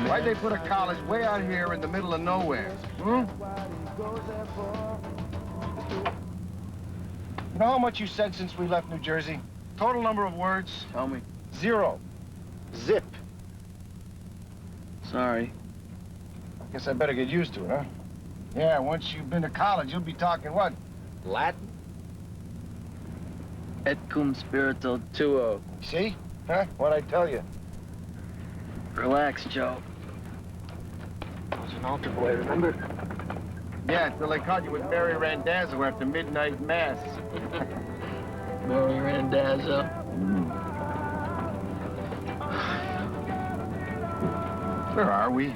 Why'd they put a college way out here in the middle of nowhere? Hmm? You know how much you said since we left New Jersey? Total number of words? Tell me. 0. Zip. Sorry. Guess I better get used to it, huh? Yeah, once you've been to college, you'll be talking what? Latin? Et cum spirito tuo. See? Huh? What'd I tell you? Relax, Joe. I was an altar boy, remember? Yeah, until they caught you with Mary Randazzo after midnight mass. Mary Randazzo. Where are we?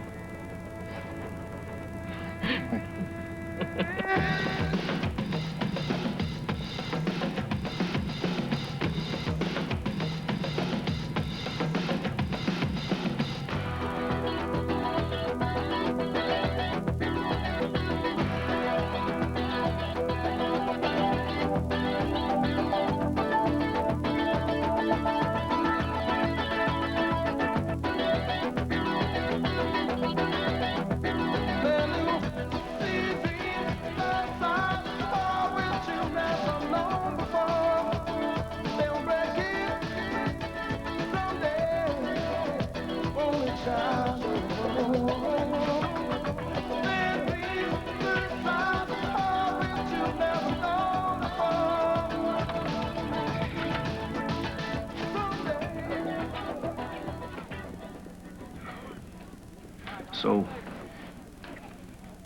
So,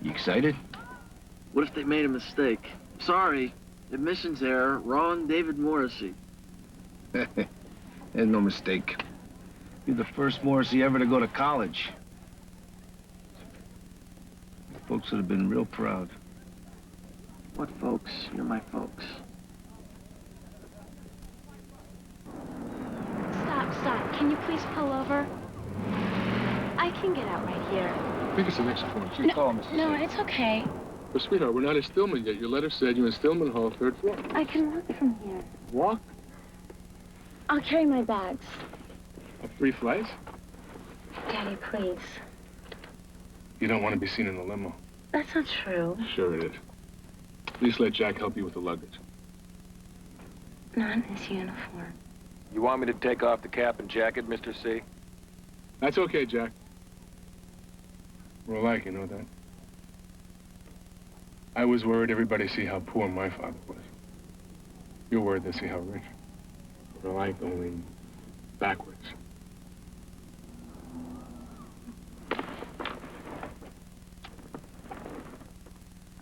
you excited? What if they made a mistake? Sorry. Admissions error. Wrong David Morrissey. There's no mistake. You're the first Morrissey ever to go to college. Folks would have been real proud. What folks? You're my folks. Stop. Can you please pull over? I can get out right here. I think it's the next point. You call Mrs. No, Lee. it's okay. But, sweetheart, we're not at Stillman yet. Your letter said you're in Stillman Hall, 3rd floor. I can walk from here. Walk? I'll carry my bags. Up 3 flights? Daddy, please. You don't want to be seen in a limo. That's not true. Sure it is. Please let Jack help you with the luggage. Not in his uniform. You want me to take off the cap and jacket, Mr. C? That's okay, Jack. We're alike, you know that. I was worried everybody see how poor my father was. You're worried they see how rich. We're alike, only backwards.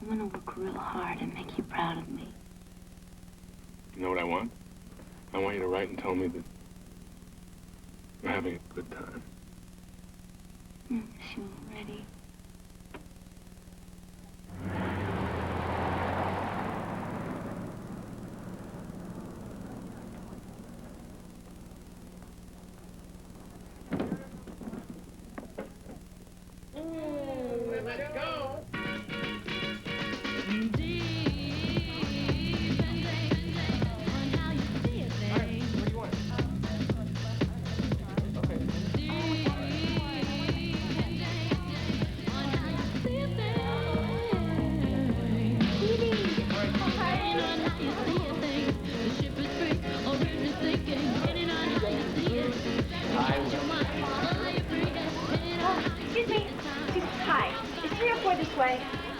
I'm gonna work real hard and make you proud of me. You know what I want? I want you to write and tell me that you're having a good time. She ready. Let's go.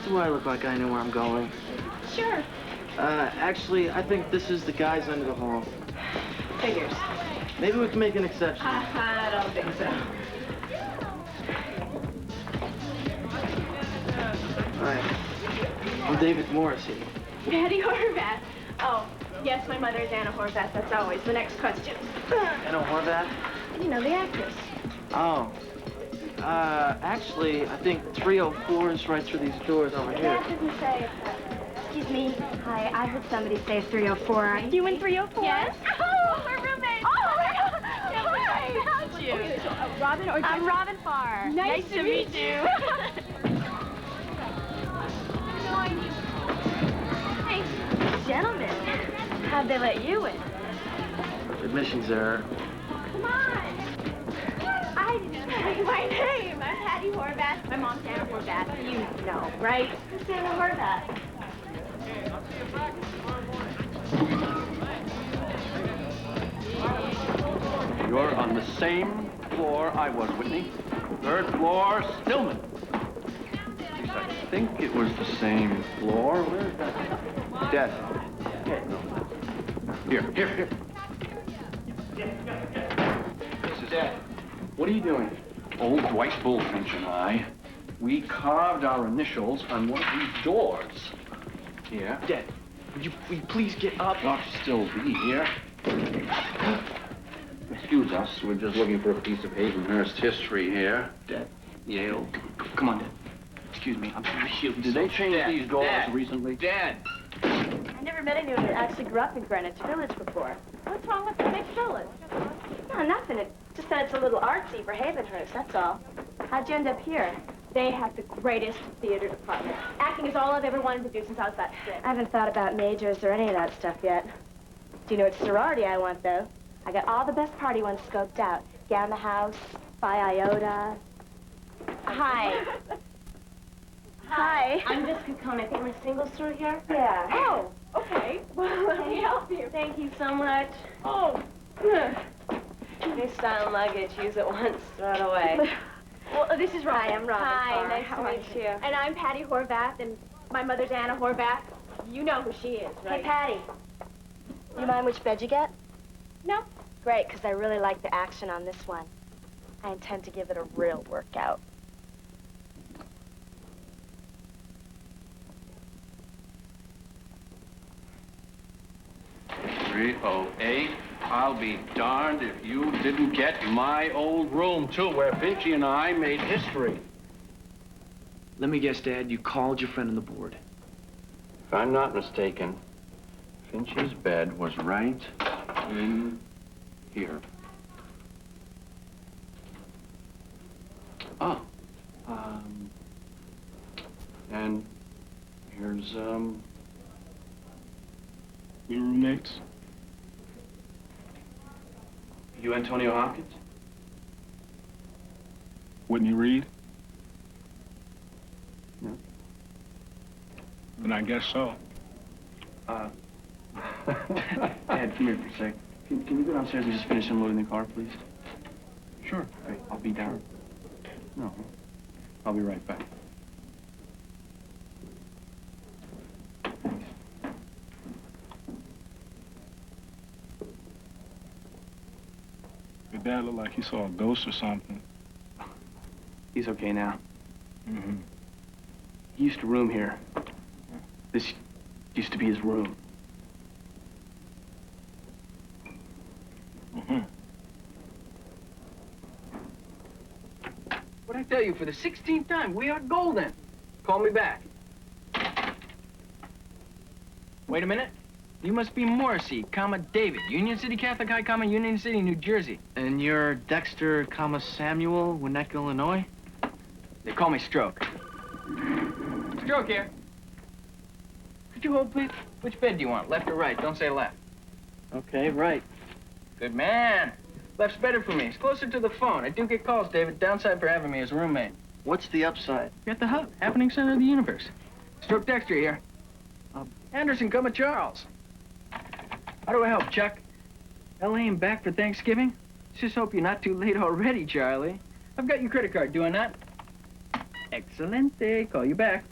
Do I look like I know where I'm going? Sure. Actually, I think this is the guy's end of the hall. Figures. Maybe we can make an exception. I don't think so. Hi. I'm David Morrissey. Patty Horvath. Oh, yes, my mother is Anna Horvath. That's always the next question. Anna Horvath? You know, the actress. Oh. Actually, I think 304 is right through these doors over here. That doesn't say. Excuse me. Hi, I heard somebody say 304. You in 304? Yes. Oh, we're roommates. Oh, my God. Hi. How'd you? Okay, so, Robin or I'm Robin Farr. Nice to meet you. Hey, gentlemen. How'd they let you in? Admissions error. Come on. I didn't say my name. Patty Horvath. My mom's Anna Horvath. You know, right? Who's Anna Horvath? You're on the same floor I was, Whitney. Third floor, Stillman. At least I think it was the same floor. Where's that? Desk. Okay, no. Here. This is Dad. What are you doing? Old Dwight Bullfinch and I, we carved our initials on one of these doors. Here. Dad, will you please get up? Ought to still be here. Excuse us, we're just looking for a piece of Havenhurst history here. Dad. Yale. Come on, Dad. Excuse me, I'm really Did they change Dad, these doors Dad, recently? Dad! I never met anyone that actually grew up in Greenwich Village before. What's wrong with the big village? No, nothing. It's just that it's a little artsy for Havenhurst, that's all. How'd you end up here? They have the greatest theater department. Acting is all I've ever wanted to do since I was about 6. I haven't thought about majors or any of that stuff yet. Do you know which sorority I want, though? I got all the best party ones scoped out. Gamma House, Phi Iota. Hi. Hi. I'm Jessica Cohn. I think we're single store here. Yeah. Oh, okay. Well, let me help you. Thank you so much. Oh. New style luggage. Use it once, throw it away. Well, this is Robin. Hi, I'm Robin. Hi, nice to meet you. And I'm Patty Horvath, and my mother's Anna Horvath. You know who she is, right? Hey, Patty. You mind which bed you get? No. Great, because I really like the action on this one. I intend to give it a real workout. 308. I'll be darned if you didn't get my old room, too, where Vinchy and I made history. Let me guess, Dad, you called your friend on the board. If I'm not mistaken, Finch's bed was right in here. Oh. And here's, We were roommates. you Antonio Hopkins? Wouldn't you read? No. Then I guess so. Dad, come here for a sec. Can you go downstairs and just finish unloading the car, please? Sure. Great, I'll be down. No. I'll be right back. Your dad looked like he saw a ghost or something. He's okay now. Mm-hmm. He used to room here. This used to be his room. Mm-hmm. What'd I tell you? For the 16th time, we are golden. Call me back. Wait a minute. You must be Morrissey, comma, David. Union City Catholic High, comma, Union City, New Jersey. And you're Dexter, comma, Samuel, Winnetka, Illinois? They call me Stroke. Stroke here. Could you hold, please? Which bed do you want, left or right? Don't say left. Okay, right. Good man. Left's better for me. It's closer to the phone. I do get calls, David. Downside for having me as a roommate. What's the upside? You're at the hub, happening center of the universe. Stroke Dexter here. Anderson, comma, Charles. How do I help, Chuck? L.A. and back for Thanksgiving? Just hope you're not too late already, Charlie. I've got your credit card. Do I not? Excelente. Call you back.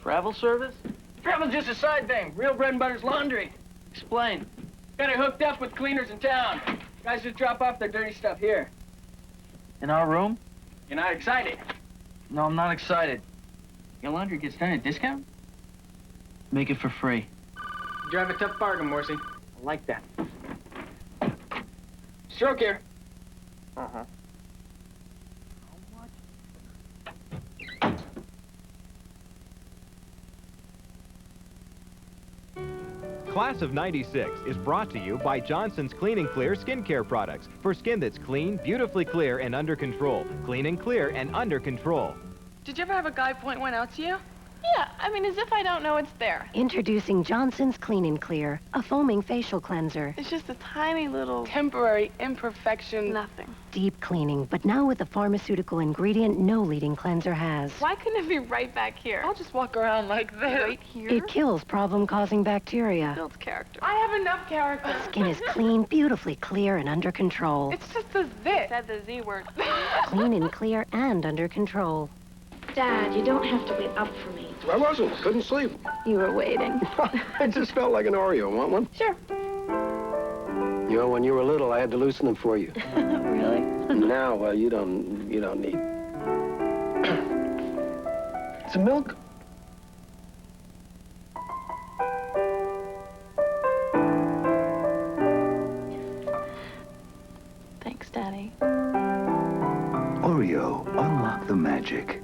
Travel service? Travel's just a side thing. Real bread and butter's laundry. Explain. Got it hooked up with cleaners in town. Guys just drop off their dirty stuff here. In our room? You're not excited? No, I'm not excited. Your laundry gets done at discount? Make it for free. You drive a tough bargain, Morrissey. I like that. Stroke here. Uh-huh. Class of '96 is brought to you by Johnson's Clean and Clear skincare products for skin that's clean, beautifully clear, and under control. Clean and clear and under control. Did you ever have a guy point one out to you? Yeah, I mean, as if I don't know it's there. Introducing Johnson's Clean and Clear, a foaming facial cleanser. It's just a tiny little temporary imperfection. Nothing. Deep cleaning, but now with a pharmaceutical ingredient no leading cleanser has. Why couldn't it be right back here? I'll just walk around like this. Right here? It kills problem-causing bacteria. Builds character. I have enough character. Skin is clean, beautifully clear, and under control. It's just the Z. Said the Z word. Clean and clear and under control. Dad, you don't have to wait up for me. I wasn't. Couldn't sleep. You were waiting. I just felt like an Oreo. Want one? Sure. You know, when you were little, I had to loosen them for you. Really? Now, well, you don't need. Some milk? Thanks, Daddy. Oreo, unlock the magic.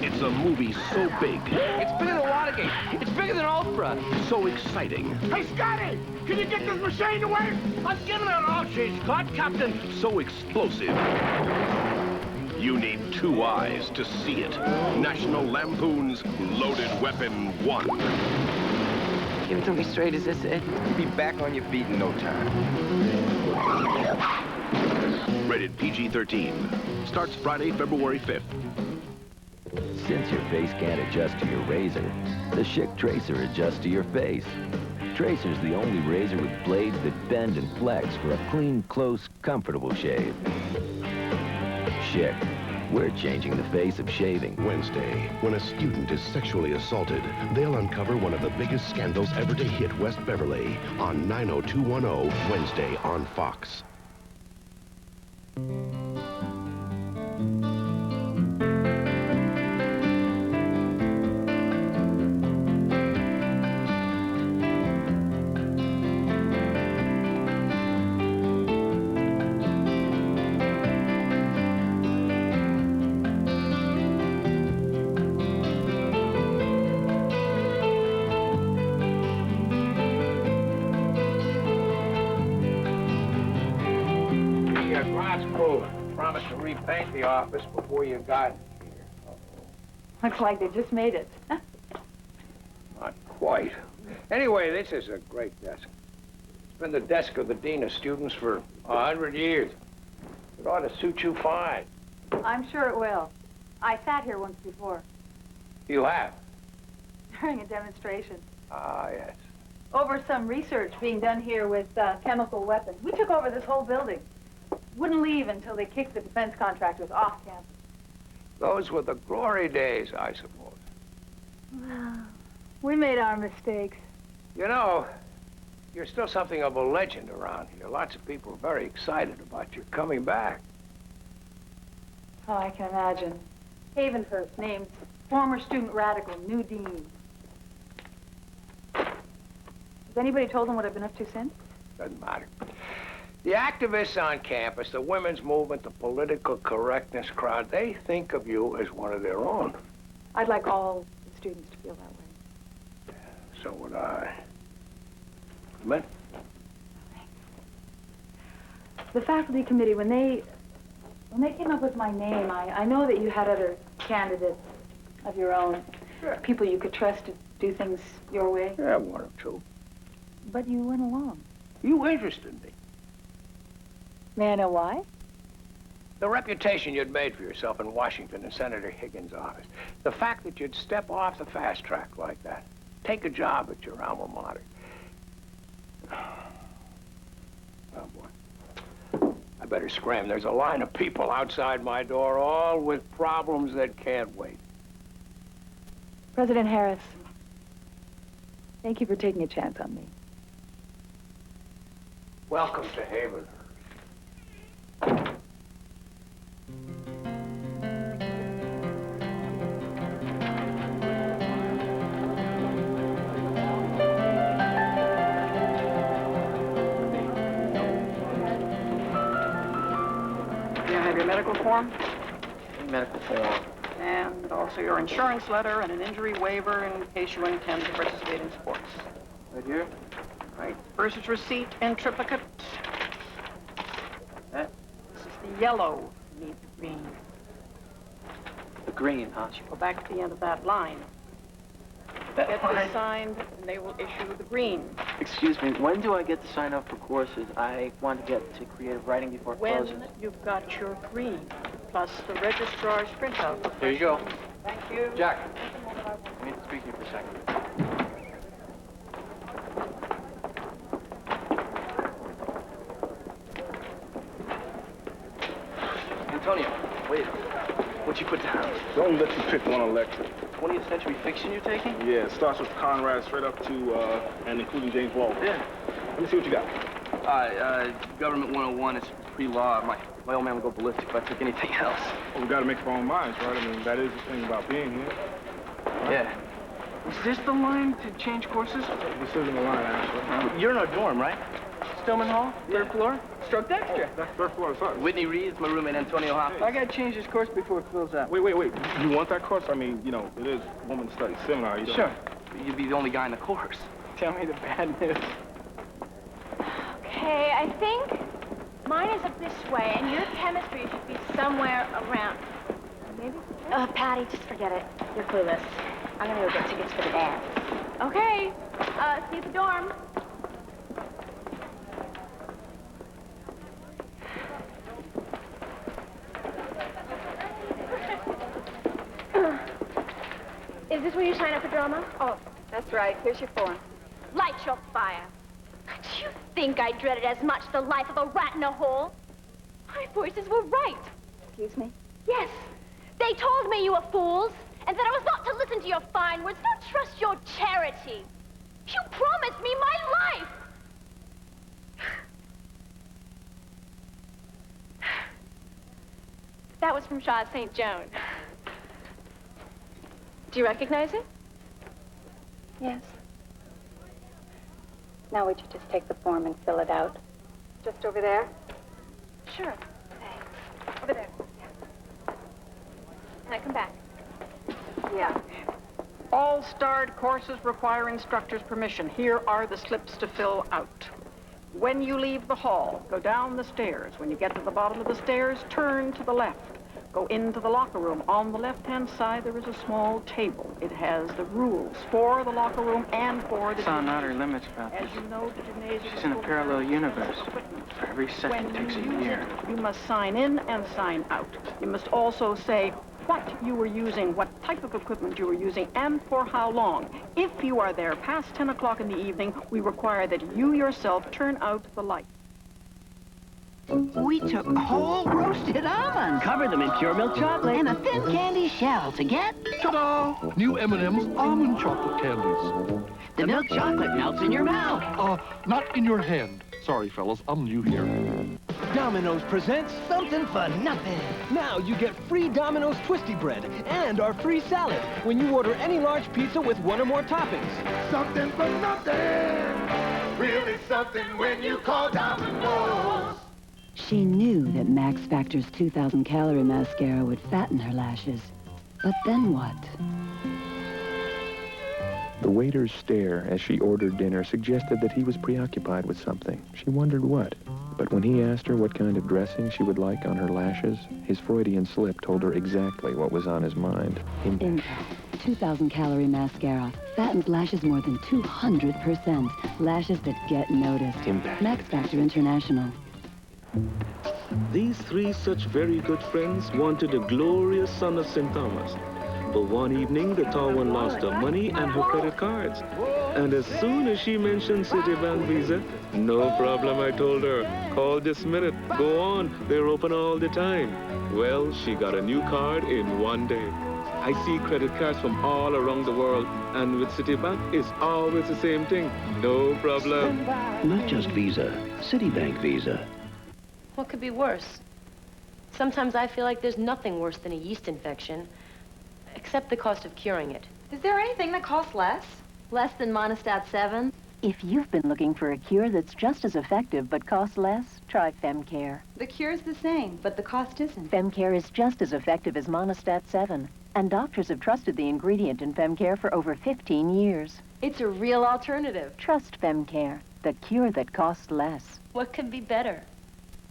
It's a movie so big. It's bigger than Watergate. It's bigger than Oprah. So exciting. Hey, Scotty! Can you get this machine to work? I'm giving it all she's got, Captain. So explosive. You need two eyes to see it. National Lampoon's Loaded Weapon 1. Give it to me straight as this it. You'll be back on your feet in no time. Rated PG-13. Starts Friday, February 5th. Since your face can't adjust to your razor, the Schick Tracer adjusts to your face. Tracer's the only razor with blades that bend and flex for a clean, close, comfortable shave. Schick, we're changing the face of shaving. Wednesday, when a student is sexually assaulted, they'll uncover one of the biggest scandals ever to hit West Beverly on 90210, Wednesday on Fox. Promised to repaint the office before you got here. Looks like they just made it. Not quite. Anyway, this is a great desk. It's been the desk of the dean of students for 100 years. It ought to suit you fine. I'm sure it will. I sat here once before. You have? During a demonstration. Ah, yes. Over some research being done here with chemical weapons. We took over this whole building. Wouldn't leave until they kicked the defense contractors off campus. Those were the glory days, I suppose. We made our mistakes. You know, you're still something of a legend around here. Lots of people are very excited about your coming back. Oh, I can imagine. Havenhurst named former student radical, new dean. Has anybody told them what I've been up to since? Doesn't matter. The activists on campus, the women's movement, the political correctness crowd, they think of you as one of their own. I'd like all the students to feel that way. So would I. Come in. The faculty committee, when they came up with my name, I know that you had other candidates of your own. Sure. People you could trust to do things your way. Yeah, one or two. But you went along. You interested me. May I know why? The reputation you'd made for yourself in Washington in Senator Higgins' office. The fact that you'd step off the fast track like that. Take a job at your alma mater. Oh, boy. I better scram. There's a line of people outside my door, all with problems that can't wait. President Harris, thank you for taking a chance on me. Welcome to Havenhurst. Medical form, Medical form. and also your insurance letter and an injury waiver in case you intend to participate in sports. Right here? Right. Versus receipt and triplicate. That? This is the yellow. You need the green. The green, huh? Go back to the end of that line. Get this signed, and they will issue the green. Excuse me, when do I get to sign up for courses? I want to get to creative writing before it When closes. you've got your green, plus the registrar's printout. Here you go. Thank you. Jack, I need to speak to you for a second. Antonio, wait. What'd you put down? Don't let you pick one electric. 20th century fiction you're taking? Yeah, it starts with Conrad straight up to, and including James Walton. Yeah. Let me see what you got. Government 101 is pre-law. My old man would go ballistic if I took anything else. Well, we gotta make up our own minds, right? I mean, that is the thing about being here. Right? Yeah. Is this the line to change courses? This isn't the line, actually. You're in our dorm, right? Stillman Hall, third floor? Stroke Dexter. That's third floor, sorry. Whitney Reed's my roommate, Antonio Hoffman. I gotta change this course before it fills up. Wait. You want that course? I mean, you know, it is women's studies seminar. You don't... Sure. You'd be the only guy in the course. Tell me the bad news. Okay, I think mine is up this way, and your chemistry should be somewhere around. Maybe? Patty, just forget it. You're clueless. I'm gonna go get tickets for the dance. Okay. See you at the dorm. Is this where you sign up for drama? Oh, that's right. Here's your form. Light your fire. Do you think I dreaded as much the life of a rat in a hole? My voices were right. Excuse me? Yes. They told me you were fools, and that I was not to listen to your fine words, not trust your charity. You promised me my life. That was from Shaw St. Joan. Do you recognize it? Yes. Now would you just take the form and fill it out? Just over there? Sure. Thanks. Over there. And I come back. Yeah. All starred courses require instructor's permission. Here are the slips to fill out. When you leave the hall, go down the stairs. When you get to the bottom of the stairs, turn to the left. Go into the locker room. On the left-hand side, there is a small table. It has the rules for the locker room and for the... Saw Outer Limits about this. As you know, the gymnasium... She's in a parallel universe. Every second When takes you a use year. it, you must sign in and sign out. You must also say what you were using, what type of equipment you were using, and for how long. If you are there past 10 o'clock in the evening, we require that you yourself turn out the light. We took whole roasted almonds. Covered them in pure milk chocolate. And a thin candy shell to get... Ta-da! New M&M's almond chocolate candies. The milk chocolate melts in your mouth. Not in your hand. Sorry, fellas, I'm new here. Domino's presents something for nothing. Now you get free Domino's Twisty Bread and our free salad when you order any large pizza with one or more toppings. Something for nothing. Really something when you call Domino's. She knew that Max Factor's 2,000-calorie mascara would fatten her lashes. But then what? The waiter's stare as she ordered dinner suggested that he was preoccupied with something. She wondered what. But when he asked her what kind of dressing she would like on her lashes, his Freudian slip told her exactly what was on his mind. Impact. 2,000-calorie mascara. Fattens lashes more than 200%. Lashes that get noticed. Impact. Max Factor International. These three such very good friends wanted a glorious son of St. Thomas. But one evening, the tall one lost her money and her credit cards. And as soon as she mentioned Citibank Visa, no problem, I told her. Call this minute. Go on. They're open all the time. Well, she got a new card in one day. I see credit cards from all around the world, and with Citibank, it's always the same thing. No problem. Not just Visa, Citibank Visa. What could be worse? Sometimes I feel like there's nothing worse than a yeast infection, except the cost of curing it. Is there anything that costs less? Less than Monistat 7? If you've been looking for a cure that's just as effective but costs less, try FemCare. The cure's the same, but the cost isn't. FemCare is just as effective as Monistat 7, and doctors have trusted the ingredient in FemCare for over 15 years. It's a real alternative. Trust FemCare, the cure that costs less. What could be better?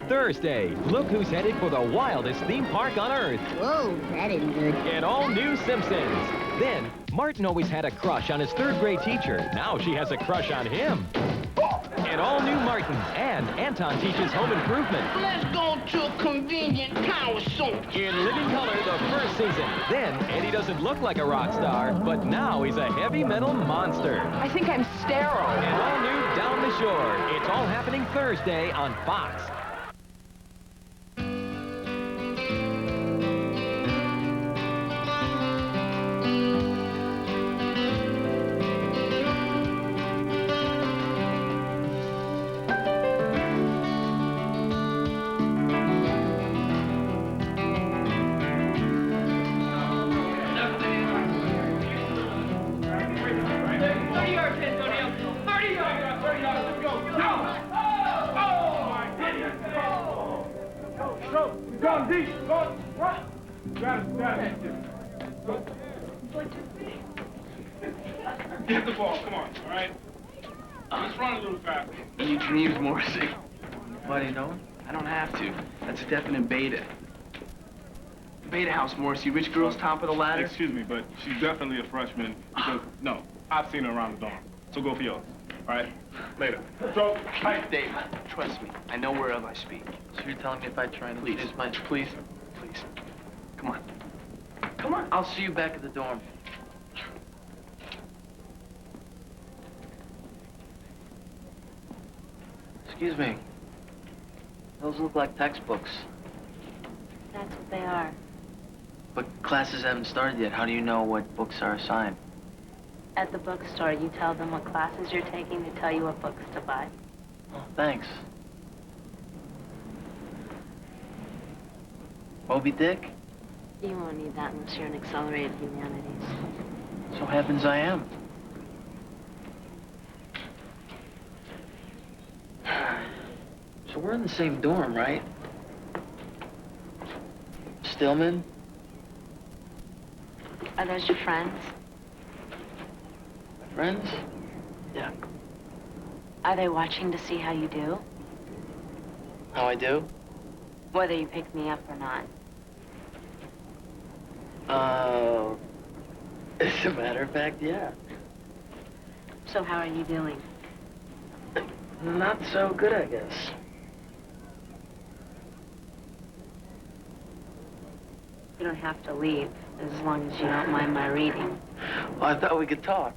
Thursday, look who's headed for the wildest theme park on Earth. Whoa, that isn't good. In all new Simpsons. Then, Martin always had a crush on his third-grade teacher. Now she has a crush on him. And all new Martin. And Anton teaches home improvement. Let's go to a convenient power source. In living color the first season. Then, Eddie doesn't look like a rock star, but now he's a heavy metal monster. I think I'm sterile. And all new Down the Shore. It's all happening Thursday on Fox. Get the ball, come on, all right? Let's run a little faster. You can use Morrissey. Why do you know it? I don't have to. That's a definite beta. Beta house, Morrissey. Rich girl's top of the ladder. Excuse me, but she's definitely a freshman because, no, I've seen her around the dorm. So go for yours, all right? Later. So, hi. Dave, trust me. I know whereof I speak. So you're telling me if I try and please, please. Come on. Come on. I'll see you back at the dorm. Excuse me. Those look like textbooks. That's what they are. But classes haven't started yet. How do you know what books are assigned? At the bookstore, you tell them what classes you're taking to tell you what books to buy. Oh, thanks. Moby Dick? You won't need that unless you're in accelerated humanities. So happens I am. So we're in the same dorm, right? Stillman? Are those your friends? Friends? Yeah. Are they watching to see how you do? How I do? Whether you pick me up or not. As a matter of fact, yeah. So how are you doing? Not so good, I guess. You don't have to leave, as long as you don't mind my reading. Well, I thought we could talk.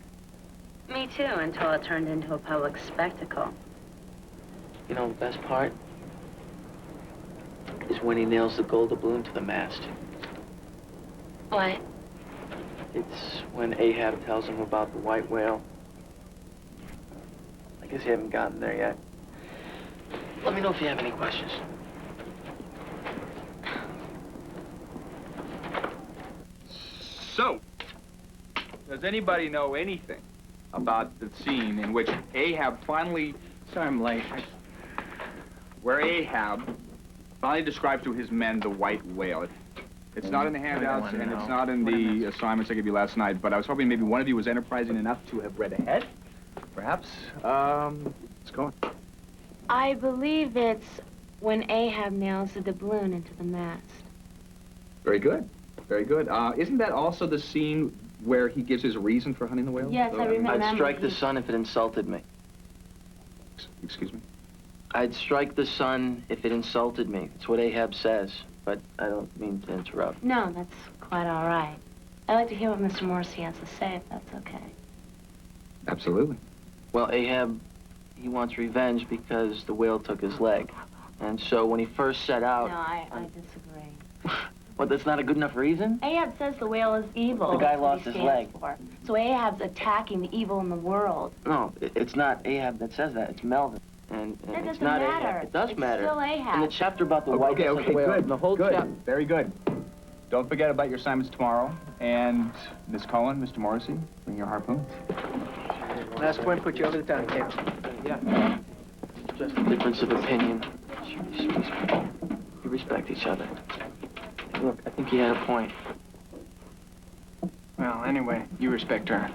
Me too, until it turned into a public spectacle. You know, the best part is when he nails the gold doubloon to the mast. What? It's when Ahab tells him about the white whale. I guess you haven't gotten there yet. Let me know if you have any questions. So, does anybody know anything about the scene in which Ahab finally... Sorry I'm late. Where Ahab finally describes to his men the white whale. It's not in the handouts, and it's not in the assignments I gave you last night, but I was hoping maybe one of you was enterprising enough to have read ahead. Perhaps. Let's go on. I believe it's when Ahab nails the doubloon into the mast. Very good. Very good. Isn't that also the scene where he gives his reason for hunting the whale? Yes, I remember. I'd strike the sun if it insulted me. Excuse me? I'd strike the sun if it insulted me. That's what Ahab says, but I don't mean to interrupt. No, that's quite all right. I'd like to hear what Mr. Morrissey has to say, if that's okay. Absolutely. Well, Ahab, he wants revenge because the whale took his leg. And so when he first set out... No, I disagree. What, that's not a good enough reason? Ahab says the whale is evil. The guy That's what lost he his stands leg. for. So Ahab's attacking the evil in the world. No, it's not Ahab that says that. It's Melvin. And That it's doesn't not matter. Ahab. It does It's matter. still Ahab. In the chapter about the white Okay, the whale, good. the whole good. chapter. Very good. Don't forget about your assignments tomorrow. And Miss Cohen, Mr. Morrissey, bring your harpoon. Last point put you over the top, Cap. Yeah. Just a difference of opinion. You respect each other. Look, I think he had a point. Well, anyway, you respect her.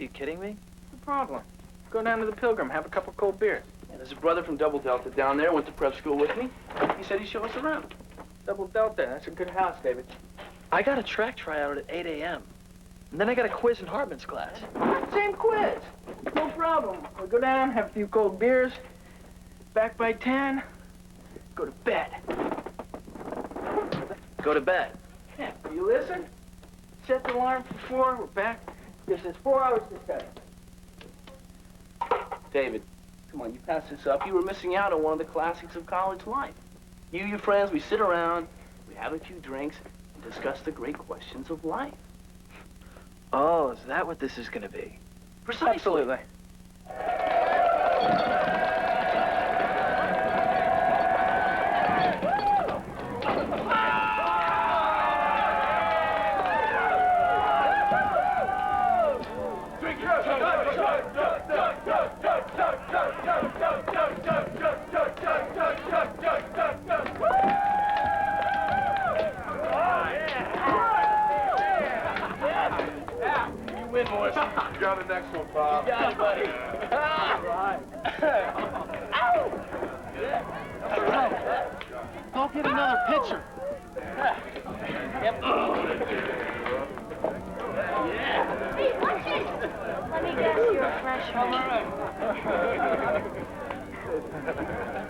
you kidding me? What's the problem? Go down to the Pilgrim, have a couple cold beers. Yeah, there's a brother from Double Delta down there, went to prep school with me. He said he'd show us around. Double Delta, that's a good house, David. I got a track tryout at 8 a.m. And then I got a quiz in Hartman's class. Same quiz. No problem. We'll go down, have a few cold beers. Back by 10. Go to bed. Go to bed. Yeah, you listen? Set the alarm for 4. We're back. Gives us 4 hours to study. David, come on, you passed this up. You were missing out on one of the classics of college life. You, your friends, we sit around, we have a few drinks, and discuss the great questions of life. Oh, is that what this is going to be? Precisely. Absolutely. Got the next one, Bob. You got it, buddy. All right. All right. Go get another pitcher. Yep. Hey, watch it! Let me guess, you're a freshman. All right.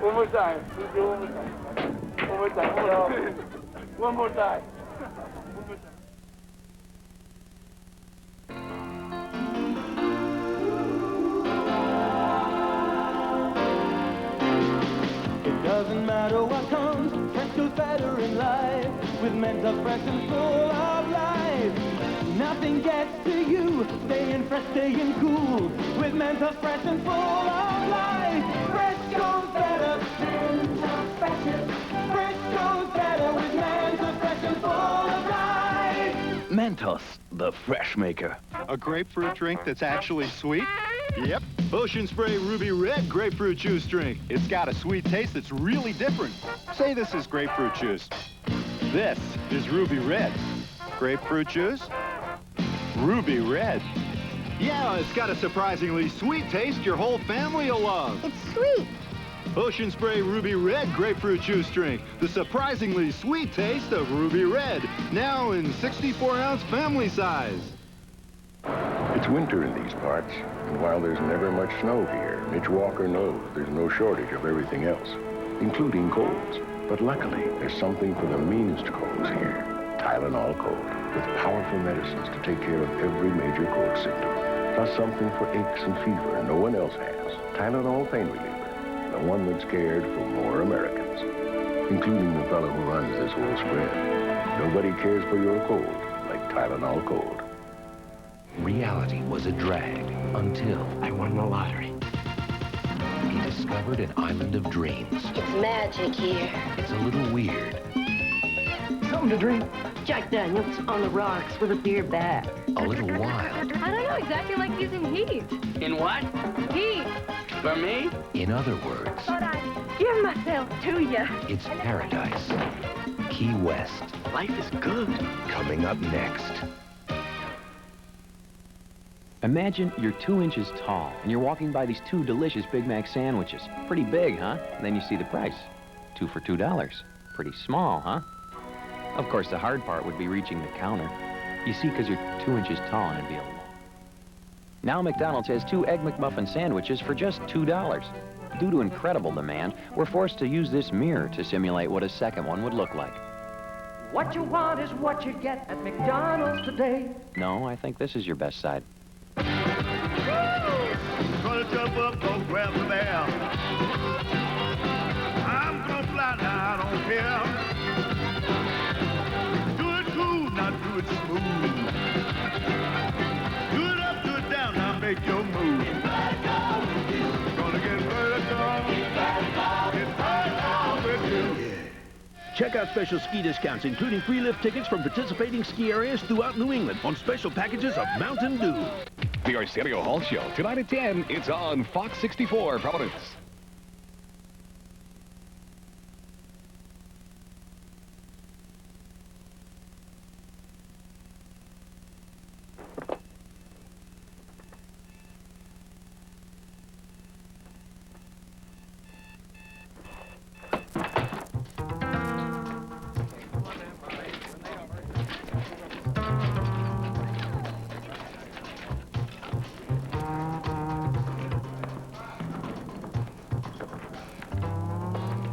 One more time. One more time. One more time. One more time. Doesn't matter what comes, fresh goes better in life. With Mentos fresh and full of life. Nothing gets to you, staying fresh, staying cool. With Mentos fresh and full of life. Fresh goes better. Mentos fresh. Fresh goes better with Mentos fresh and full of life. Mentos, the fresh maker. A grapefruit drink that's actually sweet? Yep. Ocean Spray Ruby Red grapefruit juice drink. It's got a sweet taste that's really different. Say this is grapefruit juice. This is Ruby Red. Grapefruit juice? Ruby Red. Yeah, it's got a surprisingly sweet taste your whole family will love. It's sweet. Ocean Spray Ruby Red grapefruit juice drink. The surprisingly sweet taste of Ruby Red. Now in 64-ounce family size. It's winter in these parts, and while there's never much snow here, Mitch Walker knows there's no shortage of everything else, including colds. But luckily, there's something for the meanest colds here. Tylenol Cold, with powerful medicines to take care of every major cold symptom, plus something for aches and fever no one else has. Tylenol Pain Reliever, the one that's cared for more Americans, including the fellow who runs this whole spread. Nobody cares for your cold like Tylenol Cold. Reality was a drag until I won the lottery. he discovered an island of dreams. It's magic here. It's a little weird, Something to drink. Jack Daniels on the rocks with a beer back. a little wild. I don't know exactly like using heat. In what? Heat. For me? In other words, But I give myself to you. it's paradise. Key West. Life is good. Coming up next. Imagine you're 2 inches tall, and you're walking by these 2 delicious Big Mac sandwiches. Pretty big, huh? And then you see the price. 2 for $2. Pretty small, huh? Of course, the hard part would be reaching the counter. You see, because you're 2 inches tall, and it'd be a long. Now McDonald's has 2 Egg McMuffin sandwiches for just $2. Due to incredible demand, we're forced to use this mirror to simulate what a second one would look like. What you want is what you get at McDonald's today. No, I think this is your best side. Gonna jump up, go grab the bear. I'm gonna fly now, I don't care. Do it cool, now do it smooth. Do it up, do it down, now make your move. Gonna get vertigo. Get vertigo with you. Check out special ski discounts, including free lift tickets from participating ski areas throughout New England on special packages of Mountain Dew. The Arsenio Hall Show, tonight at 10. It's on Fox 64, Providence.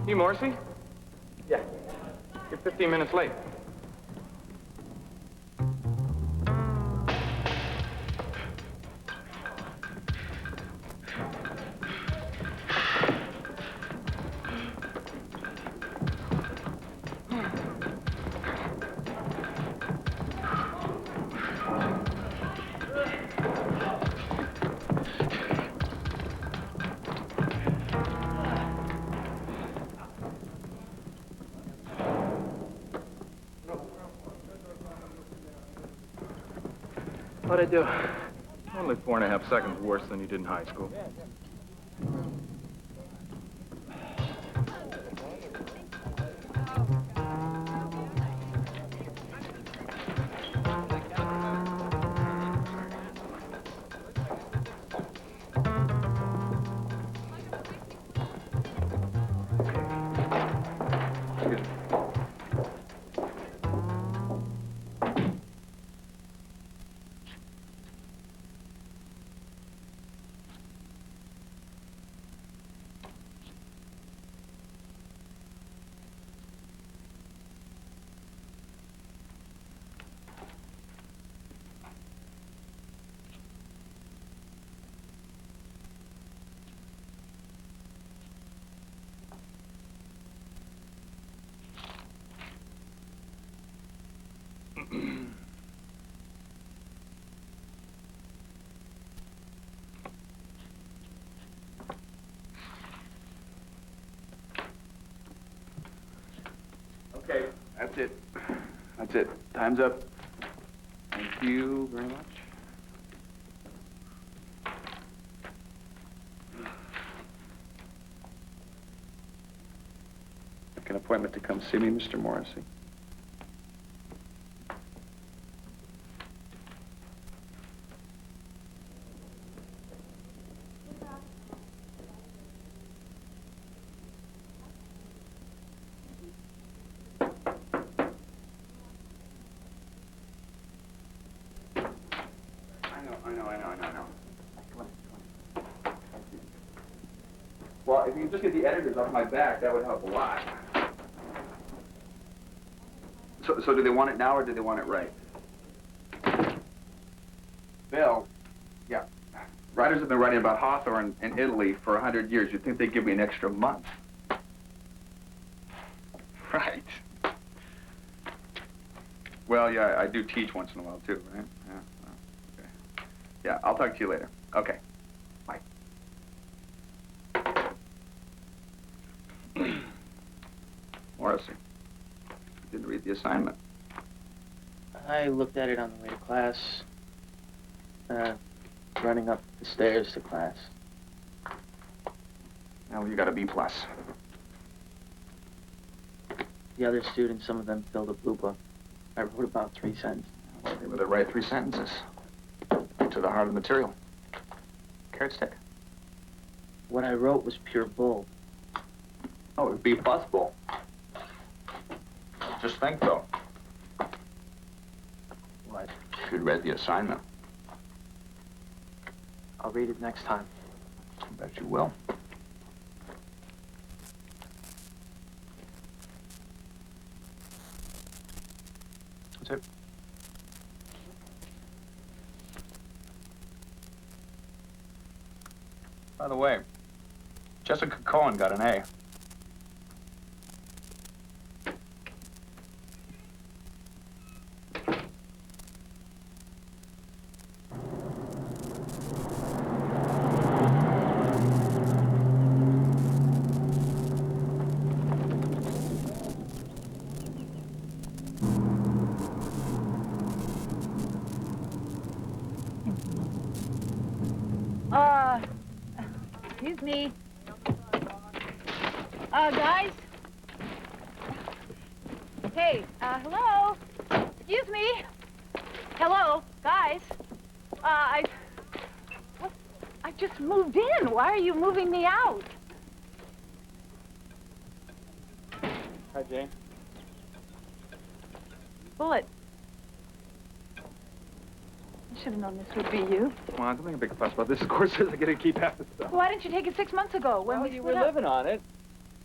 You, Morrissey? Yeah. You're 15 minutes late. How'd I do? Only 4.5 seconds worse than you did in high school. Okay, that's it. That's it. Time's up. Thank you very much. Make an appointment to come see me, Mr. Morrissey. I know. Come on. Well, if you could just get the editors off my back, that would help a lot. So do they want it now or do they want it right? Bill, yeah. Writers have been writing about Hawthorne in Italy for 100 years. You'd think they'd give me an extra month. Right. Well, yeah, I do teach once in a while, too, right? Yeah. Okay. Yeah, I'll talk to you later. Okay. Bye. Morrissey, you didn't read the assignment. I looked at it on the way to class. Running up the stairs to class. Well, you got a B+. The other students, some of them filled a blue book. I wrote about 3 sentences. Well, they were to write 3 sentences. To the heart of the material. Carrot stick. What I wrote was pure bull. Oh, it would be bull. Just think, though. What? If you'd read the assignment. I'll read it next time. I bet you will. That's it. By the way, Jessica Cohen got an A. Excuse me. Guys? Hey, hello? Excuse me? Hello, guys? I just moved in. Why are you moving me out? Hi, Jane. Bullet. I should have known this would be you. Come on, don't make a big fuss about this. Of course, I get to keep half the stuff. Why didn't you take it 6 months ago when we you split were up? living on it.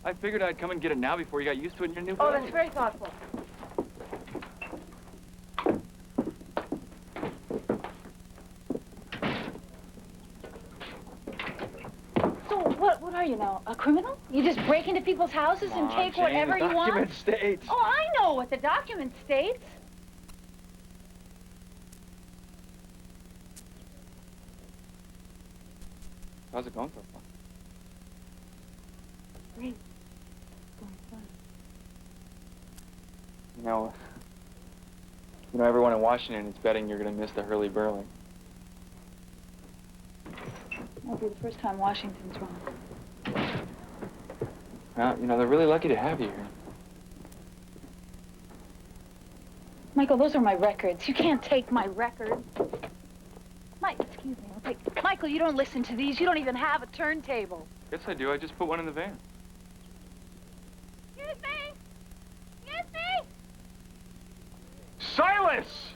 I figured I'd come and get it now before you got used to it in your new Oh, place. that's very thoughtful. So, what are you now? A criminal? You just break into people's houses and take whatever you want? Document states. Oh, I know what the document states. How's it going so far? Great. You know, everyone in Washington is betting you're going to miss the hurly-burly. Won't be the first time Washington's wrong. Well, you know, they're really lucky to have you here. Michael, those are my records. You can't take my records. Mike, excuse me. Okay. Michael, you don't listen to these. You don't even have a turntable. Yes, I do. I just put one in the van. Excuse me! Excuse me! Silas!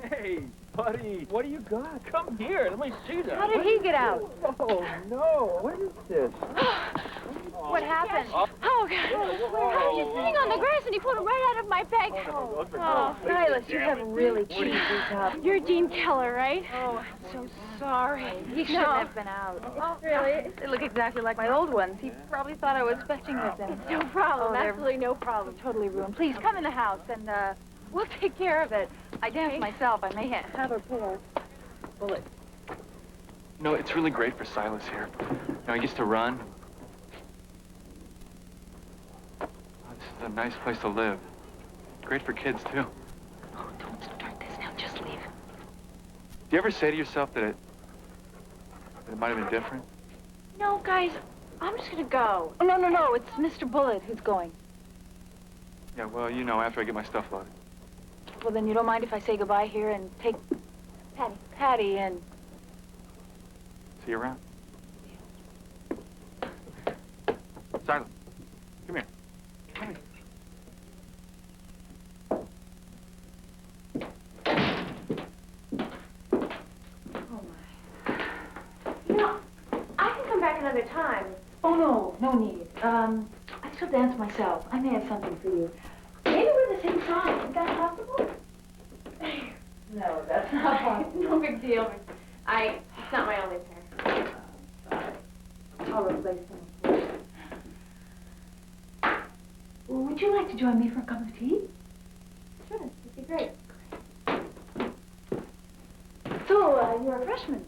Hey, buddy, what do you got? Come here. Let me see that. How did he get out? Oh, no. What is this? What happened? Oh, God. I was just sitting on the grass and he pulled it right out of my bag. Oh, Silas, you have really cheesed this up. You're Dean Keller, right? Oh, I'm so sorry. He shouldn't No. have been out. Oh, really? They look exactly like my old ones. He probably thought I was fetching with them. No problem. Oh, they're Absolutely no problem. totally ruined. Please, come in the house and, we'll take care of it. I danced myself. I may have her put a bullet. No, it's really great for Silas here. You know, he gets to run. This is a nice place to live. Great for kids, too. Oh, don't start this now. Just leave. Do you ever say to yourself that it might have been different? No, guys, I'm just gonna go. Oh, no. It's Mr. Bullitt who's going. Yeah, well, you know, after I get my stuff loaded. Well, then you don't mind if I say goodbye here and take Patty and... See you around. Silas, come here. Come here. You know, I can come back another time. Oh, no need. I still dance myself. I may have something for you. Maybe we're the same size. Is that possible? No, that's not possible. No big deal. It's not my only pair. I'll replace them. Well, would you like to join me for a cup of tea? Sure, that'd be great. So, you're a freshman.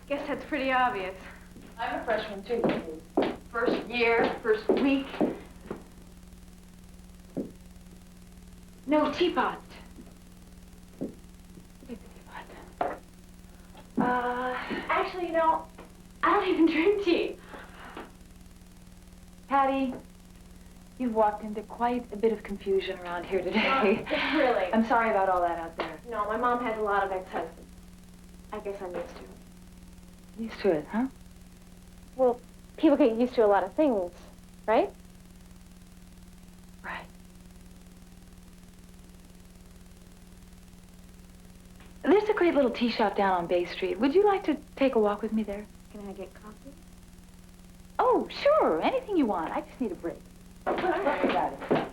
Guess that's pretty obvious. I'm a freshman, too. First year, first week. No teapot. Take the teapot. Actually, you know, I don't even drink tea. Patty, you've walked into quite a bit of confusion around here today. Really? I'm sorry about all that out there. No, my mom has a lot of ex-husbands. I guess I'm used to it. Used to it, huh? Well, people get used to a lot of things, right? Right. There's a great little tea shop down on Bay Street. Would you like to take a walk with me there? Can I get coffee? Oh, sure. Anything you want. I just need a break. Got it.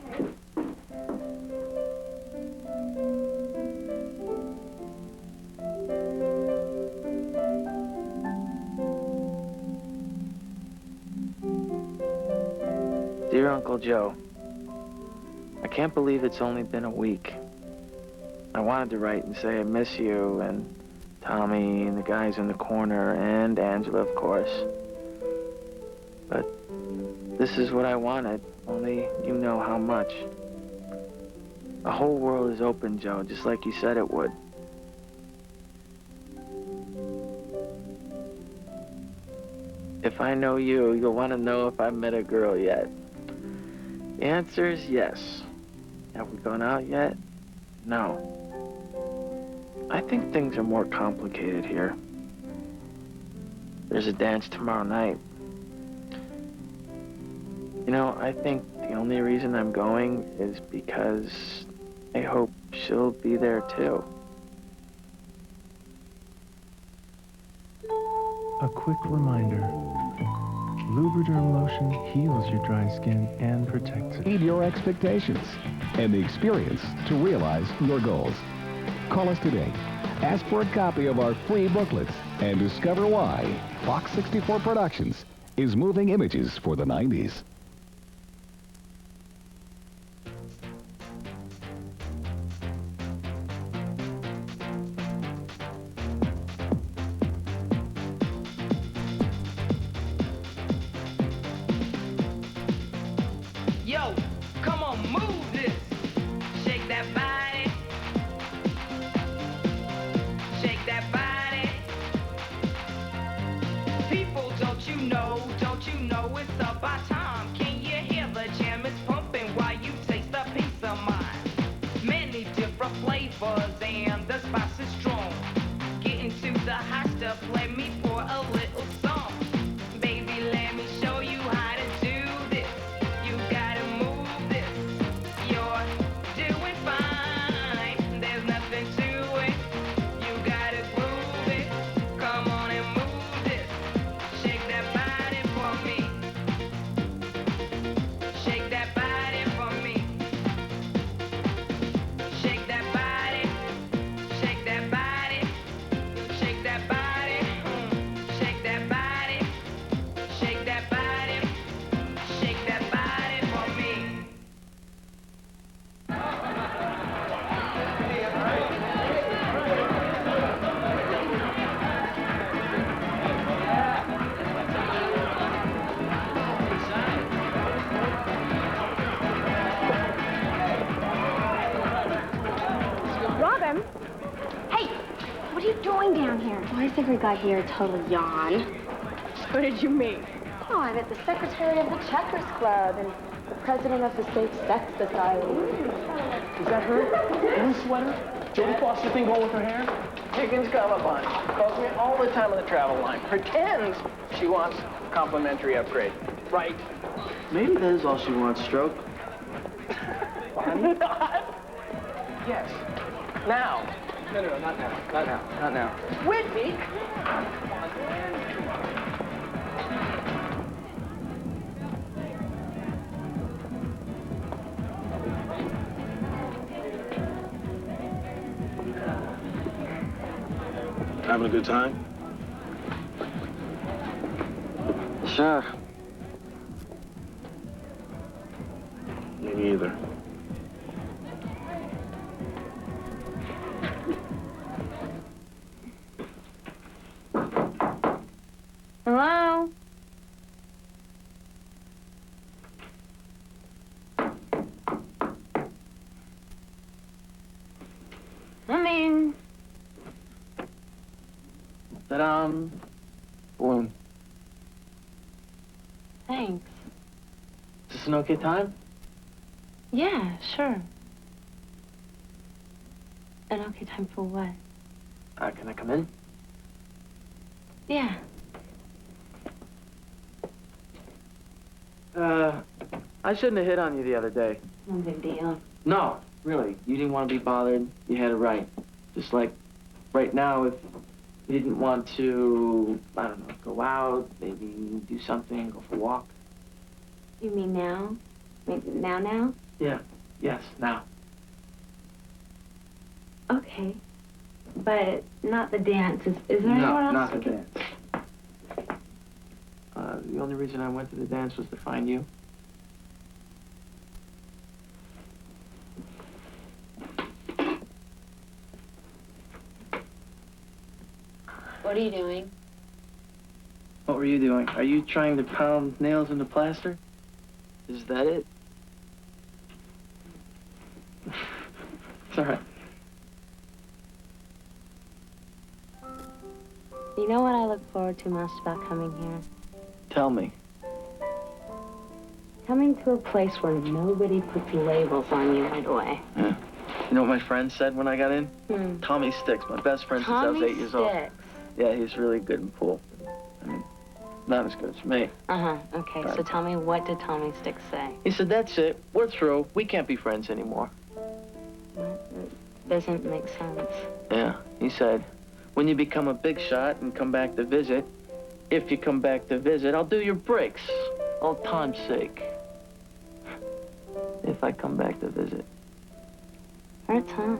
Dear Uncle Joe, I can't believe it's only been a week. I wanted to write and say I miss you and Tommy and the guys in the corner and Angela, of course. But this is what I wanted, only you know how much. The whole world is open, Joe, just like you said it would. If I know you, you'll want to know if I've met a girl yet. The answer is yes. Have we gone out yet? No. I think things are more complicated here. There's a dance tomorrow night. You know, I think the only reason I'm going is because I hope she'll be there too. A quick reminder. Lubriderm lotion heals your dry skin and protects it. Exceed your expectations and the experience to realize your goals. Call us today. Ask for a copy of our free booklets and discover why Fox 64 Productions is moving images for the 90s. Yo, come on, move this. Shake that body. Shake that body. People, don't you know it's about time. Can you hear the jam is pumping while you taste a piece of mine? Many different flavors and the spice is strong. Get into the hot stuff, let me pour a little song. Baby, let me show you how to do this. You gotta move this. You're doing fine. There's nothing to it. You gotta groove it. Come on and move this. Shake that body for me. Shake that body for me. Shake that body. Shake that body. Shake that body. Shake that body. Shake that body. Shake that body for me. Robin? Hey, what are you doing down here? Well, I think we got here a total yawn. What did you mean? Oh, I met the secretary of the Checkers Club and the president of the State Sex Society. Is that her? Blue sweater? Jodie Foster thing going with her hair? Higgins Gallivant. Calls me all the time on the travel line. Pretends she wants complimentary upgrade. Right. Maybe that is all she wants, Stroke. Yes. Now. No, not now. Not now. Not now. Whitney! Having a good time? Sure. Me neither. Hello? Balloon. Thanks. Is this an okay time? Yeah, sure. An okay time for what? Can I come in? Yeah. I shouldn't have hit on you the other day. No big deal. No, really. You didn't want to be bothered. You had it right. Just like right now, if you didn't want to, I don't know, go out, maybe do something, go for a walk. You mean now? Now? Yeah. Yes, now. Okay. But not the dance. Is there anywhere else? No, not we the can- dance. The only reason I went to the dance was to find you. What are you doing? What were you doing? Are you trying to pound nails into plaster? Is that it? It's all right. You know what I look forward to most about coming here? Tell me. Coming to a place where nobody puts labels on you right away. Yeah. You know what my friend said when I got in? Tommy Sticks, my best friend since I was 8 years old. Sticks. Yeah, he's really good in pool. I mean, not as good as me. Uh-huh. Okay, so tell me, what did Tommy Sticks say? He said, that's it. We're through. We can't be friends anymore. Doesn't make sense. Yeah, he said, when you become a big shot and come back to visit, If you come back to visit, I'll do your brakes. Old time's sake. If I come back to visit. Hurts, huh?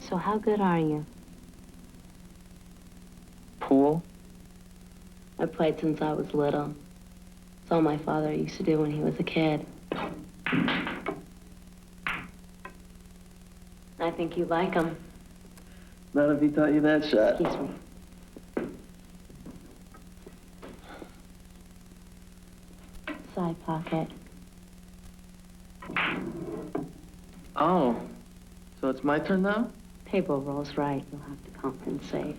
So how good are you? Pool? I played since I was little. It's all my father used to do when he was a kid. I think you like him. Not if he taught you that shot. Excuse me. Side pocket. Oh, so it's my turn now? Paper rolls right. You'll have to compensate.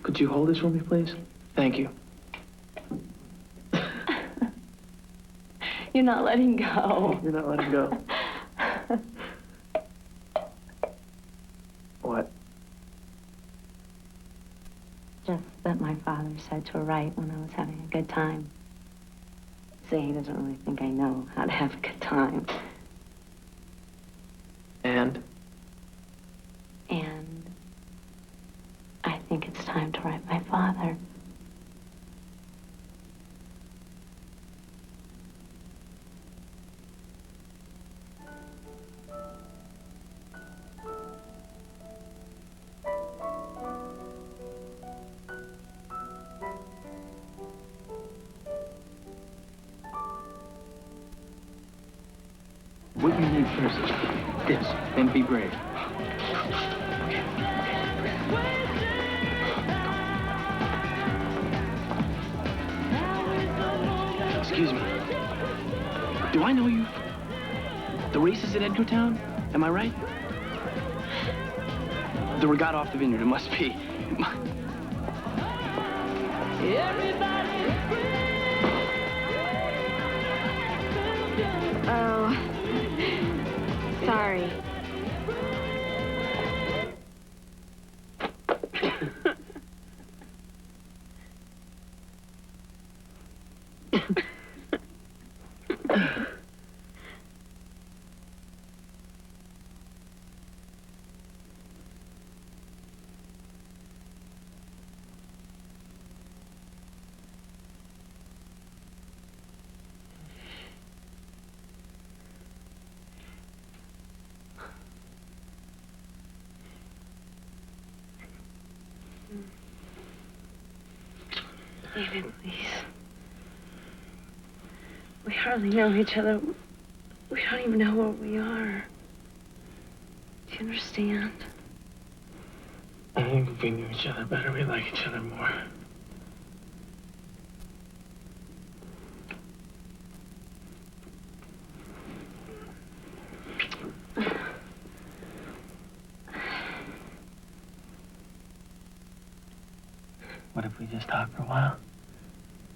Could you hold this for me, please? Thank you. You're not letting go. You're not letting go. What? Just that my father said to write when I was having a good time. Say he doesn't really think I know how to have a good time. And? And I think it's time to write my father. What you need first is this, and be brave. Excuse me. Do I know you? The race is at Edgartown? Am I right? The regatta off the vineyard, it must be. Oh. Sorry. David, please. We hardly know each other. We don't even know where we are. Do you understand? I think if we knew each other better, we'd like each other more. What if we just talk for a while?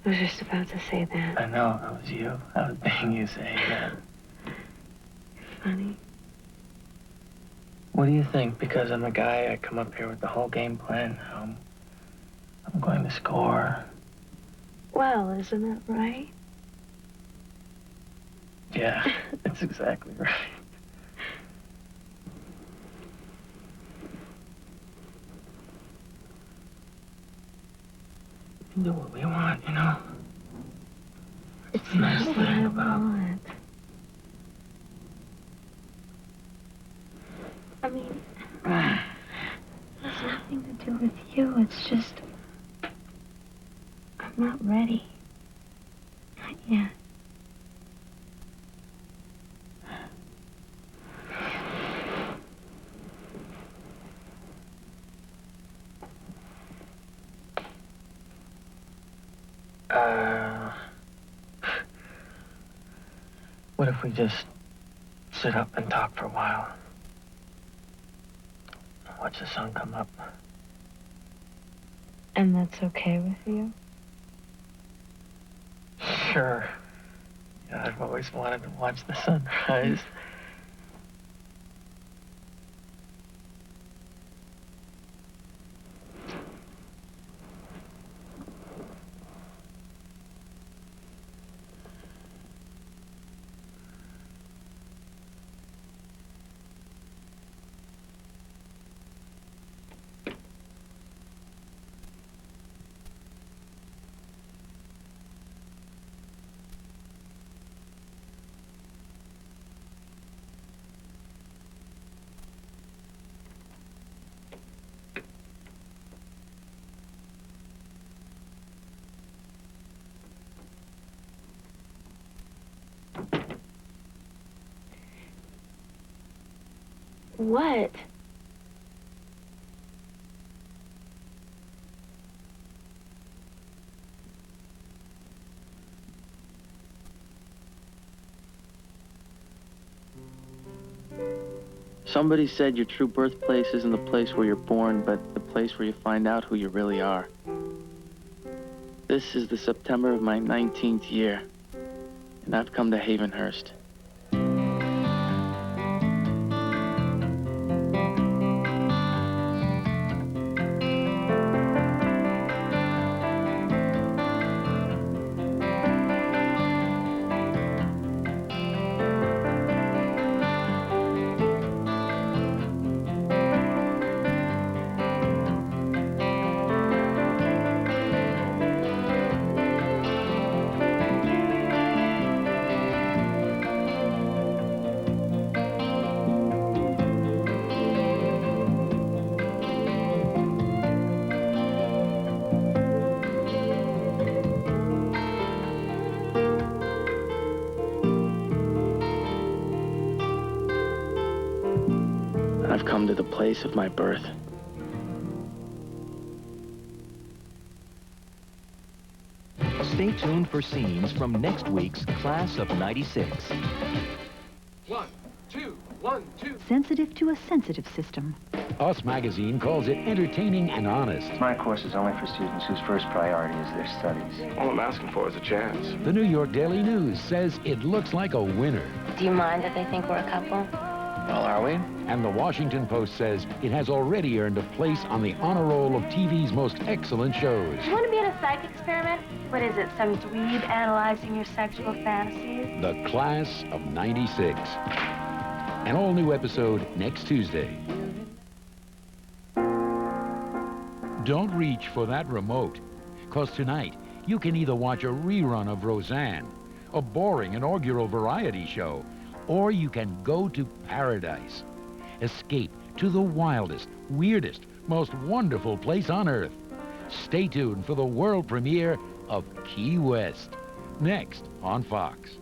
I was just about to say that. I know, that was you. I was begging you to say that. Funny. What do you think? Because I'm a guy, I come up here with the whole game plan. I'm going to score. Well, isn't it right? Yeah, that's exactly right. We do what we want, you know? It's a nice not what thing I about... want. I mean, it has nothing to do with you. It's just... I'm not ready. Not yet. What if we just sit up and talk for a while? Watch the sun come up. And that's okay with you? Sure. Yeah, I've always wanted to watch the sunrise. What? Somebody said your true birthplace isn't the place where you're born, but the place where you find out who you really are. This is the September of my 19th year, and I've come to Havenhurst. I've come to the place of my birth. Stay tuned for scenes from next week's Class of '96. 1, 2, 1, 2. Sensitive to a sensitive system. Us Magazine calls it entertaining and honest. My course is only for students whose first priority is their studies. All I'm asking for is a chance. The New York Daily News says it looks like a winner. Do you mind that they think we're a couple? Well, are we? And the Washington Post says it has already earned a place on the honor roll of TV's most excellent shows. You want to be in a psych experiment? What is it, some dweeb analyzing your sexual fantasies? The Class of '96. An all-new episode next Tuesday. Don't reach for that remote, because tonight you can either watch a rerun of Roseanne, a boring inaugural variety show, or you can go to paradise. Escape to the wildest, weirdest, most wonderful place on Earth. Stay tuned for the world premiere of Key West, next on Fox.